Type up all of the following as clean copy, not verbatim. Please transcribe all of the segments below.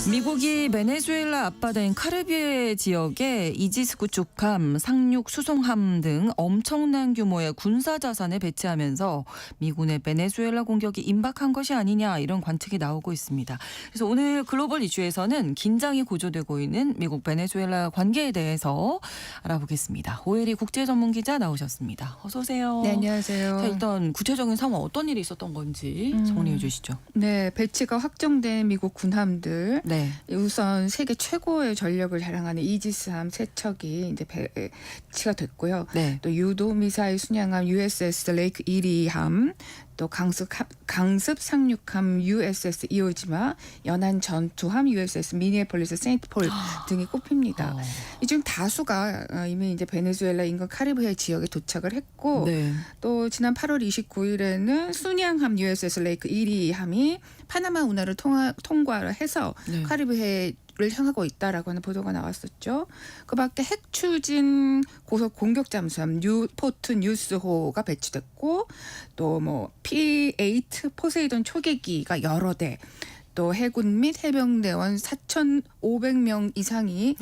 미국이 베네수엘라 앞바다인 카리브해 지역에 이지스 구축함, 상륙 수송함 등 엄청난 규모의 군사 자산을 배치하면서 미군의 베네수엘라 공격이 임박한 것이 아니냐 이런 관측이 나오고 있습니다. 그래서 오늘 글로벌 이슈에서는 긴장이 고조되고 있는 미국 베네수엘라 관계에 대해서 알아보겠습니다. 오혜리 국제전문기자 나오셨습니다. 어서 오세요. 네, 안녕하세요. 자, 일단 구체적인 상황 어떤 일이 있었던 건지 정리해 주시죠. 네, 배치가 확정된 미국 군함들. 네. 우선 세계 최고의 전력을 자랑하는 이지스함 세 척이 이제 배치가 됐고요. 네. 또 유도 미사일 순양함 USS 레이크 이리함, 또 강습 상륙함 USS 이오지마, 연안 전투함 USS 미니애폴리스 세인트폴 등이 꼽힙니다. 이 중 다수가 이미 이제 베네수엘라 인근 카리브해 지역에 도착을 했고, 네. 또 지난 8월 29일에는 순양함 USS 레이크 이리함이 파나마 운하를 통과를 해서 네. 카리브해를 향하고 있다라고 하는 보도가 나왔었죠. 그밖에 핵 추진 고속 공격 잠수함 포트 뉴스호가 배치됐고, 또 뭐 P8 포세이돈 초계기가 여러 대, 또 해군 및 해병대원 4,500명 이상이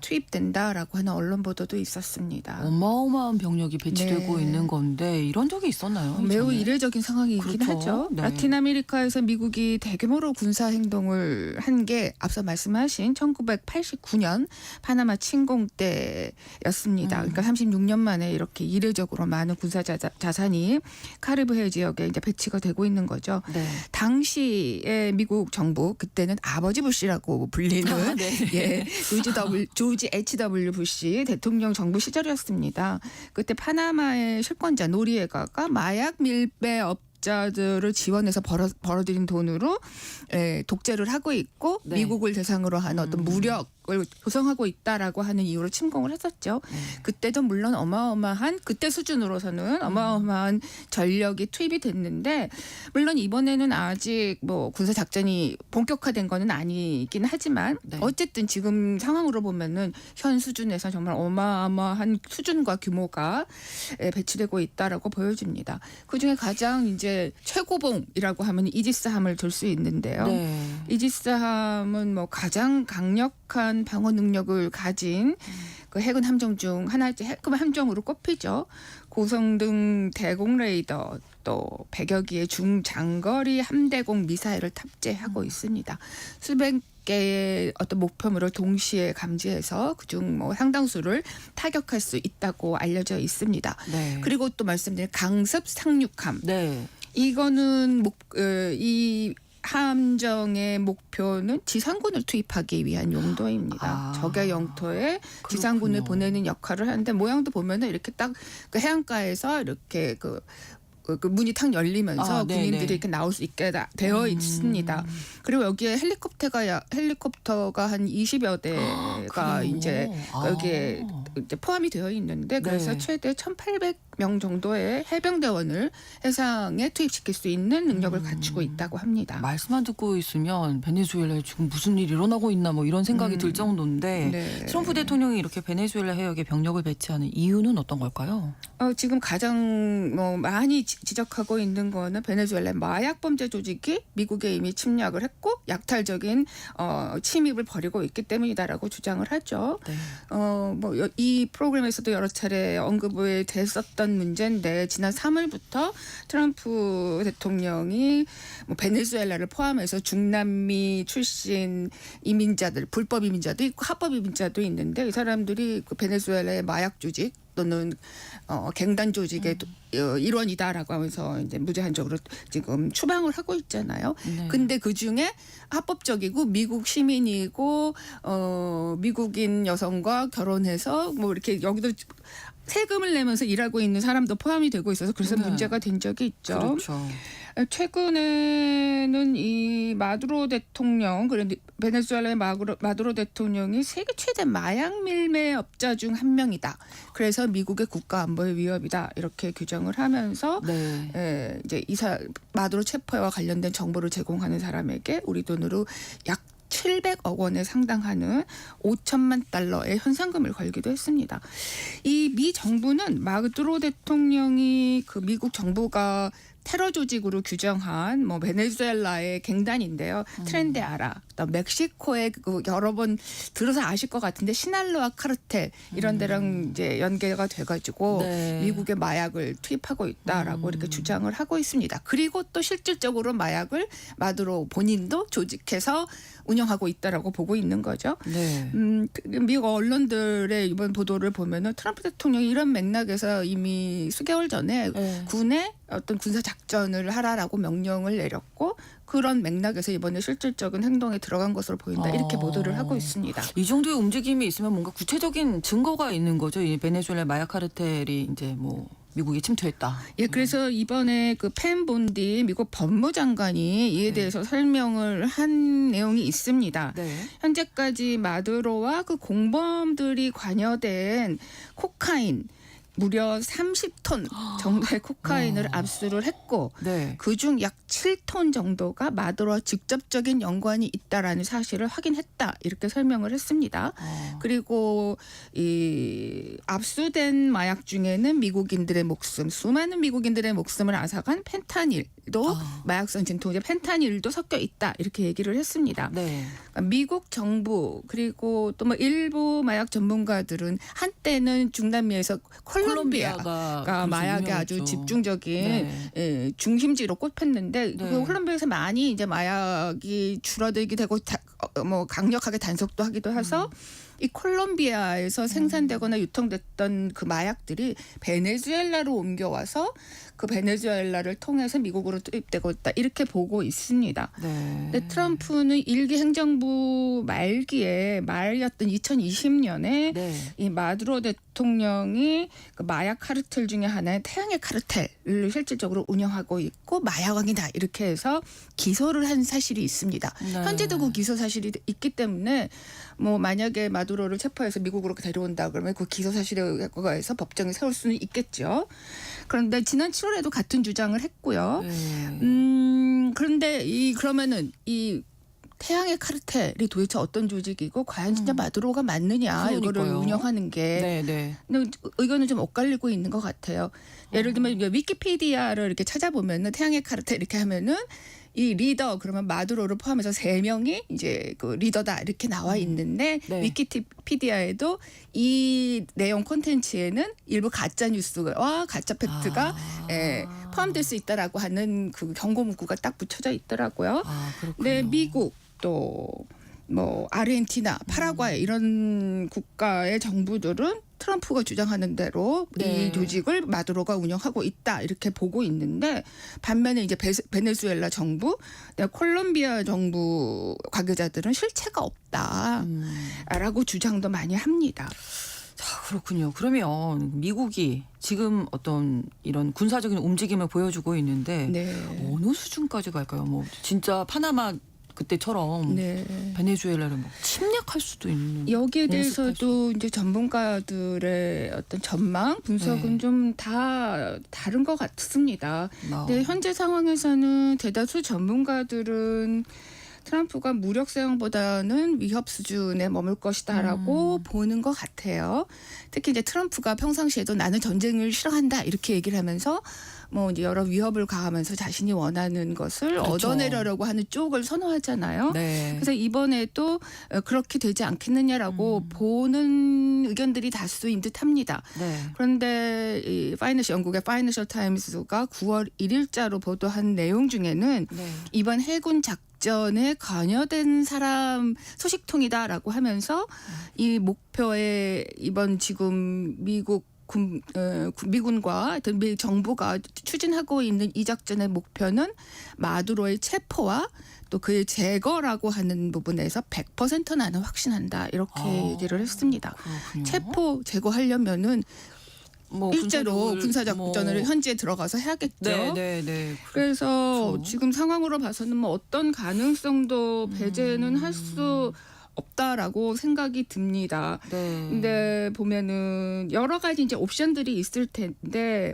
투입된다라고 하는 언론 보도도 있었습니다. 어마어마한 병력이 배치되고 네. 있는 건데 이런 적이 있었나요? 매우 이전에? 이례적인 상황이긴 그렇죠. 하죠. 네. 라틴 아메리카에서 미국이 대규모로 군사 행동을 한 게 앞서 말씀하신 1989년 파나마 침공 때였습니다. 그러니까 36년 만에 이렇게 이례적으로 많은 군사 자산이 카리브해 지역에 이제 배치가 되고 있는 거죠. 네. 당시에 미국 정부, 그때는 아버지 부시라고 불리는 네. 예, 조지 H.W. 부시 대통령 정부 시절이었습니다. 그때 파나마의 실권자 노리에가가 마약 밀배업자들을 지원해서 벌어들인 돈으로 독재를 하고 있고, 네. 미국을 대상으로 한 어떤 무력을 조성하고 있다라고 하는 이유로 침공을 했었죠. 그때도 물론 그때 수준으로서는 어마어마한 전력이 투입이 됐는데, 물론 이번에는 아직 뭐 군사 작전이 본격화된 거는 아니긴 하지만, 네. 어쨌든 지금 상황으로 보면은 현 수준에서 정말 어마어마한 수준과 규모가 배치되고 있다라고 보여집니다. 그중에 가장 이제 최고봉이라고 하면 이지스함을 들 수 있는데요. 네. 이지스함은 뭐 가장 강력한 방어 능력을 가진 그 해군 함정 중 하나의 해군 함정으로 꼽히죠. 고성등 대공 레이더, 또 100여 기의 중장거리 함대공 미사일을 탑재하고 있습니다. 수백 개의 어떤 목표물을 동시에 감지해서 그중 뭐 상당수를 타격할 수 있다고 알려져 있습니다. 네. 그리고 또 말씀드린 강습 상륙함. 네. 이거는 이 함정의 목표는 지상군을 투입하기 위한 용도입니다. 적의 영토에 지상군을 보내는 역할을 하는데, 모양도 보면은 이렇게 딱 그 해안가에서 이렇게 그 문이 탁 열리면서 네네. 군인들이 이렇게 나올 수 있게 되어 있습니다. 그리고 여기에 헬리콥터가 한 20여 대가 이제 여기에 이제 포함이 되어 있는데, 그래서 네. 최대 1,800명 정도의 해병대원을 해상에 투입시킬 수 있는 능력을 갖추고 있다고 합니다. 말씀만 듣고 있으면 베네수엘라에 지금 무슨 일이 일어나고 있나 뭐 이런 생각이 들 정도인데, 네. 트럼프 대통령이 이렇게 베네수엘라 해역에 병력을 배치하는 이유는 어떤 걸까요? 지금 가장 뭐 많이 지적하고 있는 거는 베네수엘라 마약 범죄 조직이 미국에 이미 침략을 했고 약탈적인 침입을 벌이고 있기 때문이다라고 주장을 하죠. 네. 뭐 이 프로그램에서도 여러 차례 언급이 됐었던 문제인데, 지난 3월부터 트럼프 대통령이 뭐 베네수엘라를 포함해서 중남미 출신 이민자들, 불법 이민자도 있고 합법 이민자도 있는데, 이 사람들이 그 베네수엘라의 마약 조직 또는 갱단 조직의 일원이다라고 하면서 이제 무제한적으로 지금 추방을 하고 있잖아요. 네. 근데 그 중에 합법적이고 미국 시민이고 미국인 여성과 결혼해서 뭐 이렇게 여기도 세금을 내면서 일하고 있는 사람도 포함이 되고 있어서 그래서 네. 문제가 된 적이 있죠. 그렇죠. 최근에는 이 마두로 대통령, 그런데 베네수엘라의 마두로 대통령이 세계 최대 마약 밀매업자 중 한 명이다. 그래서 미국의 국가 안보의 위협이다. 이렇게 규정을 하면서 네. 이제 마두로 체포와 관련된 정보를 제공하는 사람에게 우리 돈으로 약 700억 원에 상당하는 5천만 달러의 현상금을 걸기도 했습니다. 이 미 정부는 마두로 대통령이 그 미국 정부가 테러 조직으로 규정한 뭐 베네수엘라의 갱단인데요. 트렌데아라, 또 멕시코의 그 여러 번 들어서 아실 것 같은데 시날로아 카르텔 이런 데랑 이제 연계가 돼가지고 네. 미국의 마약을 투입하고 있다라고 이렇게 주장을 하고 있습니다. 그리고 또 실질적으로 마약을 마두로 본인도 조직해서 운영하고 있다라고 보고 있는 거죠. 네. 미국 언론들의 이번 보도를 보면은 트럼프 대통령이 이런 맥락에서 이미 수개월 전에 네. 군에 어떤 군사 작전을 하라라고 명령을 내렸고 그런 맥락에서 이번에 실질적인 행동에 들어간 것으로 보인다 이렇게 보도를 하고 있습니다. 이 정도의 움직임이 있으면 뭔가 구체적인 증거가 있는 거죠. 이 베네수엘라 마약 카르텔이 이제 뭐 미국이 침투했다. 예, 그래서 이번에 그 펜 본디 미국 법무장관이 이에 대해서 설명을 한 내용이 있습니다. 네. 현재까지 마두로와 그 공범들이 관여된 코카인 무려 30톤 정도의 코카인을 압수를 했고 네. 그중 약 7톤 정도가 마두로와 직접적인 연관이 있다라는 사실을 확인했다 이렇게 설명을 했습니다. 그리고 이 압수된 마약 중에는 미국인들의 목숨, 수많은 미국인들의 목숨을 앗아간 펜타닐도 마약성 진통제 펜타닐도 섞여 있다 이렇게 얘기를 했습니다. 네. 그러니까 미국 정부 그리고 또 뭐 일부 마약 전문가들은 한때는 중남미에서 콜롬비아가 마약에 아주 유명했죠. 집중적인 네. 예, 중심지로 꼽혔는데 네. 그 콜롬비아에서 많이 이제 마약이 줄어들게 되고 뭐 강력하게 단속도 하기도 해서 이 콜롬비아에서 생산되거나 유통됐던 그 마약들이 베네수엘라로 옮겨와서 그 베네수엘라를 통해서 미국으로 투입되고 있다 이렇게 보고 있습니다. 네. 근데 트럼프는 일기 행정부 말이었던 2020년에 네. 이 마두로 대통령이 그 마약 카르텔 중에 하나의 태양의 카르텔을 실질적으로 운영하고 있고 마약왕이다 이렇게 해서 기소를 한 사실이 있습니다. 네. 현재도 그 기소 사실이 있기 때문에 뭐 만약에 마두로를 체포해서 미국으로 데려온다 그러면 그 기소 사실에 의해서 법정에 세울 수는 있겠죠. 그런데 지난 7월에도 같은 주장을 했고요. 네. 그런데 그러면은 이 태양의 카르텔이 도대체 어떤 조직이고 과연 진짜 마두로가 맞느냐 이거를 그러니까요. 운영하는 게 네. 네. 근데 의견은 좀 엇갈리고 있는 것 같아요. 예를 들면 위키피디아를 이렇게 찾아보면은 태양의 카르텔 이렇게 하면은 이 리더 그러면 마두로를 포함해서 3명이 이제 그 리더다 이렇게 나와 있는데 네. 위키피디아에도 이 내용 콘텐츠에는 일부 가짜 뉴스와 가짜 팩트가 포함될 수 있다라고 하는 그 경고 문구가 딱 붙여져 있더라고요. 그렇군요. 네, 미국 또 뭐 아르헨티나, 파라과이 이런 국가의 정부들은 트럼프가 주장하는 대로 네. 이 조직을 마두로가 운영하고 있다 이렇게 보고 있는데 반면에 이제 베네수엘라 정부, 콜롬비아 정부 관계자들은 실체가 없다라고 주장도 많이 합니다. 자, 그렇군요. 그러면 미국이 지금 어떤 이런 군사적인 움직임을 보여주고 있는데 네. 어느 수준까지 갈까요? 뭐 진짜 파나마 그때처럼 네. 베네수엘라를 뭐 침략할 수도 있는. 여기에 연습할 대해서도 이제 전문가들의 어떤 전망 분석은 네. 좀 다 다른 것 같습니다. 아. 근데 현재 상황에서는 대다수 전문가들은 트럼프가 무력 사용보다는 위협 수준에 머물 것이다라고 보는 것 같아요. 특히 이제 트럼프가 평상시에도 나는 전쟁을 싫어한다 이렇게 얘기를 하면서 뭐 이제 여러 위협을 가하면서 자신이 원하는 것을 그렇죠. 얻어내려고 하는 쪽을 선호하잖아요. 네. 그래서 이번에도 그렇게 되지 않겠느냐라고 보는 의견들이 다수인 듯합니다. 네. 그런데 이 영국의 파이낸셜 타임스가 9월 1일자로 보도한 내용 중에는 네. 이번 해군 작전에 관여된 사람 소식통이다라고 하면서 이 목표에 이번 지금 미군과 미 정부가 추진하고 있는 이 작전의 목표는 마두로의 체포와 또 그의 제거라고 하는 부분에서 100% 나는 확신한다 이렇게 얘기를 했습니다. 그렇군요. 제거하려면은 뭐 일제로 군사작전을 현지에 들어가서 해야겠죠. 네. 그래서 그렇죠. 지금 상황으로 봐서는 뭐 어떤 가능성도 배제는 할 수 없다라고 생각이 듭니다. 네. 근데 보면은 여러 가지 이제 옵션들이 있을 텐데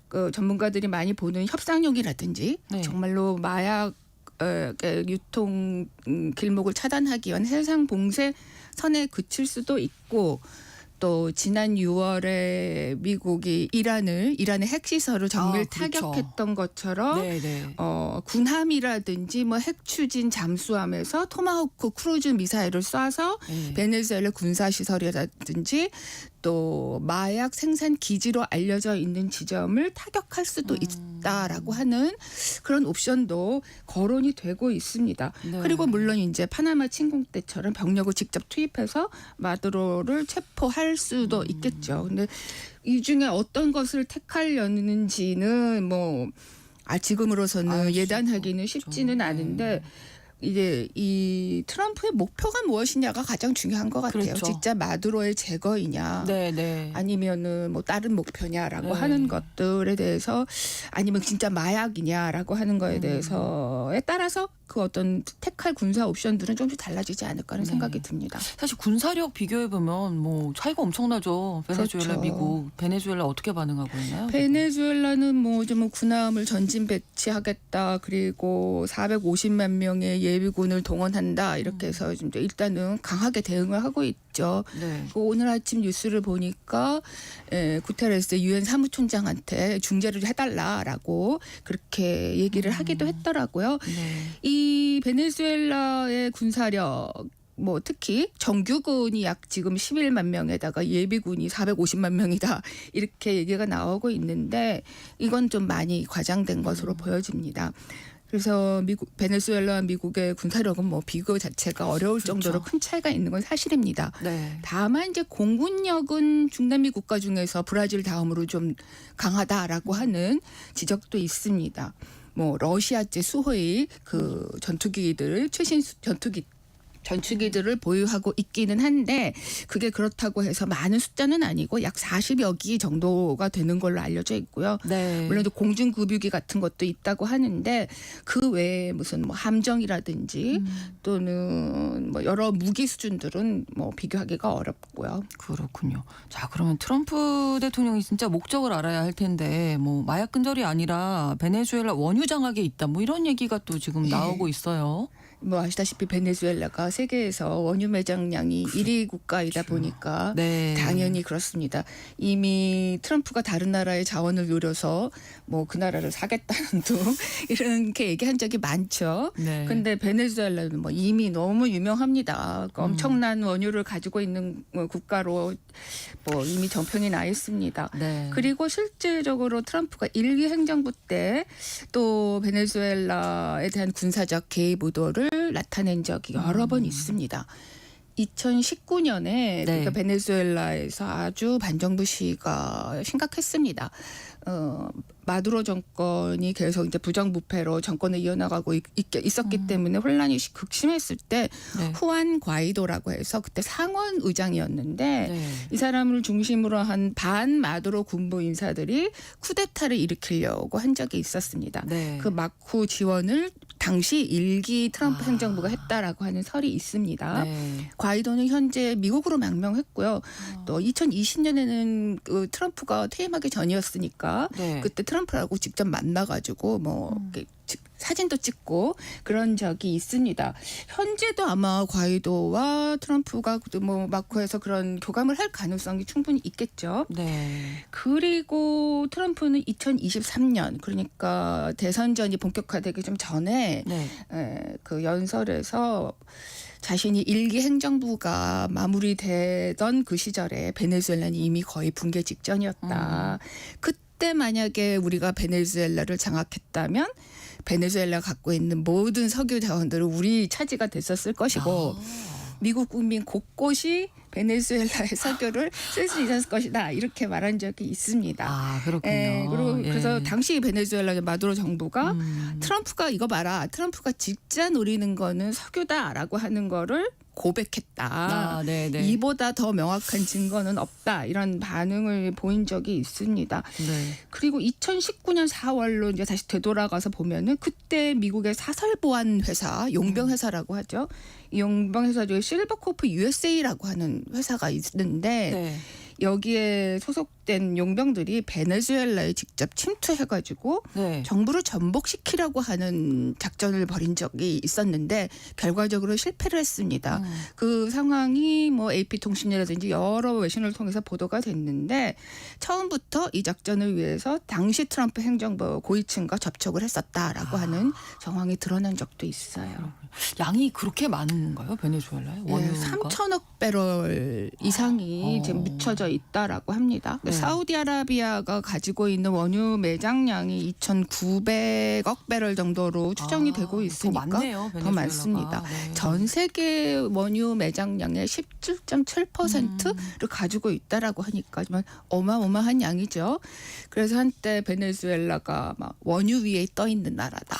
그 전문가들이 많이 보는 협상용이라든지 네. 정말로 마약 유통 길목을 차단하기 위한 해상 봉쇄 선에 그칠 수도 있고 또 지난 6월에 미국이 이란의 핵시설을 정밀 그렇죠. 타격했던 것처럼 네네. 군함이라든지 뭐 핵 추진 잠수함에서 토마호크 크루즈 미사일을 쏴서 네. 베네수엘라 군사시설이라든지 또 마약 생산 기지로 알려져 있는 지점을 타격할 수도 있다라고 하는 그런 옵션도 거론이 되고 있습니다. 네. 그리고 물론 이제 파나마 침공 때처럼 병력을 직접 투입해서 마두로를 체포할 수도 있겠죠. 근데 이 중에 어떤 것을 택하려는지는 뭐 지금으로서는 알 수 예단하기는 없죠. 쉽지는 네. 않은데 이제 이 트럼프의 목표가 무엇이냐가 가장 중요한 것 같아요. 그렇죠. 진짜 마두로의 제거이냐 네네. 아니면은 뭐 다른 목표냐라고 네. 하는 것들에 대해서 아니면 진짜 마약이냐라고 하는 거에 대해서에 따라서 그 어떤 택할 군사 옵션들은 조금씩 달라지지 않을까 하는 네. 생각이 듭니다. 사실 군사력 비교해 보면 뭐 차이가 엄청나죠. 베네수엘라, 그렇죠. 미국. 베네수엘라 어떻게 반응하고 있나요? 베네수엘라는 뭐 좀 군함을 전진 배치하겠다. 그리고 450만 명의 예비군을 동원한다. 이렇게 해서 이제 일단은 강하게 대응을 하고 있죠. 네. 오늘 아침 뉴스를 보니까 구테레스 유엔 사무총장한테 중재를 해달라라고 그렇게 얘기를 하기도 했더라고요. 네. 이 베네수엘라의 군사력 뭐 특히 정규군이 약 지금 11만 명에다가 예비군이 450만 명이다 이렇게 얘기가 나오고 있는데 이건 좀 많이 과장된 것으로 보여집니다. 그래서 베네수엘라와 미국의 군사력은 뭐 비교 자체가 어려울 그렇죠. 정도로 큰 차이가 있는 건 사실입니다. 네. 다만 이제 공군력은 중남미 국가 중에서 브라질 다음으로 좀 강하다라고 하는 지적도 있습니다. 뭐 러시아제 수호의 그 전투기들 최신 전투기들을 보유하고 있기는 한데 그게 그렇다고 해서 많은 숫자는 아니고 약 40여 기 정도가 되는 걸로 알려져 있고요. 네. 물론 공중급유기 같은 것도 있다고 하는데 그 외에 무슨 뭐 함정이라든지 또는 뭐 여러 무기 수준들은 뭐 비교하기가 어렵고요. 그렇군요. 자, 그러면 트럼프 대통령이 진짜 목적을 알아야 할 텐데 뭐 마약 근절이 아니라 베네수엘라 원유 장악에 있다. 뭐 이런 얘기가 또 지금 나오고 있어요. 뭐 아시다시피 베네수엘라가 세계에서 원유 매장량이 1위 국가이다 보니까 네. 당연히 그렇습니다. 이미 트럼프가 다른 나라의 자원을 노려서 뭐 그 나라를 사겠다는 둥 이렇게 얘기한 적이 많죠. 네. 근데 베네수엘라는 뭐 이미 너무 유명합니다. 그러니까 엄청난 원유를 가지고 있는 국가로 뭐 이미 정평이 나 있습니다. 네. 그리고 실질적으로 트럼프가 1기 행정부 때 또 베네수엘라에 대한 군사적 개입 의도를 나타낸 적이 여러 번 있습니다. 2019년에 네. 그러니까 베네수엘라에서 아주 반정부 시기가 심각했습니다. 마두로 정권이 계속 이제 부정부패로 정권을 이어나가고 있었기 때문에 혼란이 극심했을 때 네. 후안 과이도라고 해서 그때 상원 의장이었는데 네. 이 사람을 중심으로 한 반마두로 군부 인사들이 쿠데타를 일으키려고 한 적이 있었습니다. 네. 그 막후 지원을 당시 1기 트럼프 행정부가 했다라고 하는 설이 있습니다. 네. 과이도는 현재 미국으로 망명했고요. 또 2020년에는 그 트럼프가 퇴임하기 전이었으니까 네. 그때 트럼프라고 직접 만나가지고 뭐 이렇게 사진도 찍고 그런 적이 있습니다. 현재도 아마 과이도와 트럼프가 뭐 마크에서 그런 교감을 할 가능성이 충분히 있겠죠. 네. 그리고 트럼프는 2023년 그러니까 대선전이 본격화되기 좀 전에 네. 그 연설에서 자신이 1기 행정부가 마무리되던 그 시절에 베네수엘라는 이미 거의 붕괴 직전이었다. 그때 만약에 우리가 베네수엘라를 장악했다면 베네수엘라가 갖고 있는 모든 석유 자원들은 우리 차지가 됐었을 것이고 미국 국민 곳곳이 베네수엘라의 석유를 쓸 수 있었을 것이다. 이렇게 말한 적이 있습니다. 아, 그렇군요. 그리고 예. 그래서 당시 베네수엘라의 마두로 정부가 음. 트럼프가 이거 봐라. 트럼프가 진짜 노리는 거는 석유다라고 하는 거를 고백했다. 아, 네네. 이보다 더 명확한 증거는 없다. 이런 반응을 보인 적이 있습니다. 네. 그리고 2019년 4월로 이제 다시 되돌아가서 보면은 그때 미국의 사설 보안 회사, 용병 회사라고 하죠. 이 용병 회사 중에 실버코프 USA라고 하는 회사가 있는데 네. 여기에 소속 투입된 용병들이 베네수엘라에 직접 침투해가지고 네. 정부를 전복시키려고 하는 작전을 벌인 적이 있었는데 결과적으로 실패를 했습니다. 그 상황이 뭐 AP 통신이라든지 여러 외신을 통해서 보도가 됐는데 처음부터 이 작전을 위해서 당시 트럼프 행정부 고위층과 접촉을 했었다라고 하는 정황이 드러난 적도 있어요. 양이 그렇게 많은가요? 베네수엘라에? 예, 원유가? 3천억 배럴 이상이 어. 지금 묻혀져 있다라고 합니다. 네. 사우디아라비아가 가지고 있는 원유 매장량이 2,900억 배럴 정도로 추정이 되고 있으니까 더 많네요, 더 베네수엘라가. 많습니다. 네. 전 세계 원유 매장량의 17.7%를 가지고 있다라고 하니까 정말 어마어마한 양이죠. 그래서 한때 베네수엘라가 막 원유 위에 떠 있는 나라다.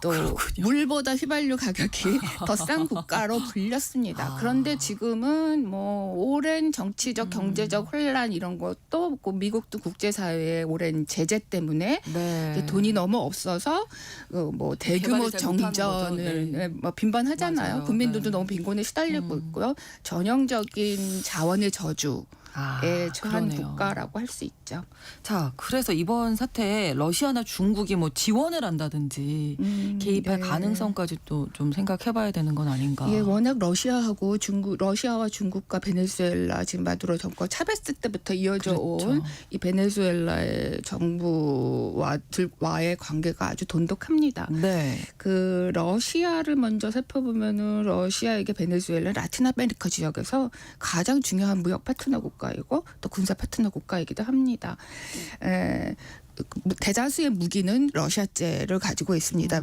또 그렇군요. 물보다 휘발유 가격이 더 싼 국가로 불렸습니다. 그런데 지금은 뭐 오랜 정치적 경제적 혼란 이런 것도 없고 미국도 국제사회의 오랜 제재 때문에 네. 이제 돈이 너무 없어서 뭐 대규모 개발을 잘 못하는 거죠. 정전을 네. 뭐 빈번하잖아요. 맞아요. 국민들도 네. 너무 빈곤에 시달리고 있고요. 전형적인 자원의 저주에 처한 그러네요. 국가라고 할 수 있죠. 자, 그래서 이번 사태에 러시아나 중국이 뭐 지원을 한다든지 개입할 네. 가능성까지 또 좀 생각해봐야 되는 건 아닌가. 예, 워낙 러시아와 중국과 베네수엘라 지금 마두로 정권 차베스 때부터 이어져 그렇죠. 온 이 베네수엘라의 정부와의 관계가 아주 돈독합니다. 네. 그 러시아를 먼저 살펴보면은 러시아에게 베네수엘라는 라틴 아메리카 지역에서 가장 중요한 무역 파트너 국가이고 또 군사 파트너 국가이기도 합니다. 대다수의 무기는 러시아제를 가지고 있습니다.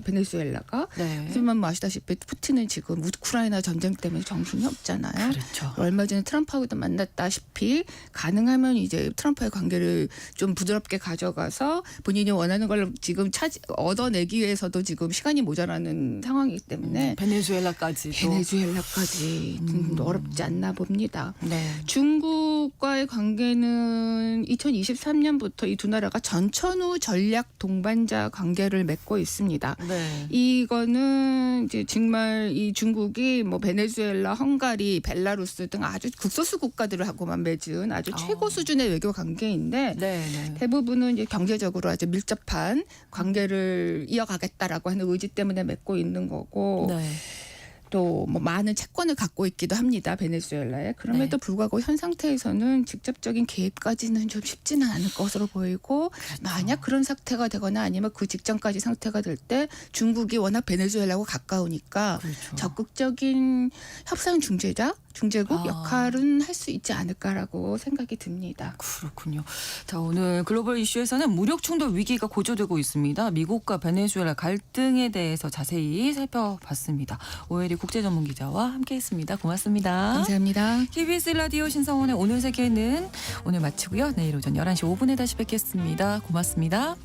베네수엘라가. 네. 하지만 뭐 아시다시피 푸틴은 지금 우크라이나 전쟁 때문에 정신이 없잖아요. 그렇죠. 얼마 전에 트럼프하고도 만났다시피 가능하면 이제 트럼프의 관계를 좀 부드럽게 가져가서 본인이 원하는 걸 지금 얻어내기 위해서도 지금 시간이 모자라는 상황이기 때문에 베네수엘라까지. 베네수엘라까지 어렵지 않나 봅니다. 네. 중국과의 관계는 2023년부터 이 두 나라가 전천후 전략 동반자 관계를 맺고 있습니다. 네. 이거는 이제 정말 이 중국이 뭐 베네수엘라, 헝가리, 벨라루스 등 아주 극소수 국가들하고만 맺은 아주 최고 수준의 외교 관계인데 네. 대부분은 이제 경제적으로 아주 밀접한 관계를 이어가겠다라고 하는 의지 때문에 맺고 있는 거고 네. 또 뭐 많은 채권을 갖고 있기도 합니다. 베네수엘라에. 그럼에도 불구하고 현 상태에서는 직접적인 개입까지는 좀 쉽지는 않을 것으로 보이고 만약 그런 사태가 되거나 아니면 그 직전까지 상태가 될 때 중국이 워낙 베네수엘라하고 가까우니까 그렇죠. 적극적인 협상 중재국 아. 역할은 할 수 있지 않을까라고 생각이 듭니다. 그렇군요. 자, 오늘 글로벌 이슈에서는 무력 충돌 위기가 고조되고 있습니다. 미국과 베네수엘라 갈등에 대해서 자세히 살펴봤습니다. 오혜리 국제전문기자와 함께했습니다. 고맙습니다. 감사합니다. KBS 라디오 신성원의 오늘 세계는 오늘 마치고요. 내일 오전 11시 5분에 다시 뵙겠습니다. 고맙습니다.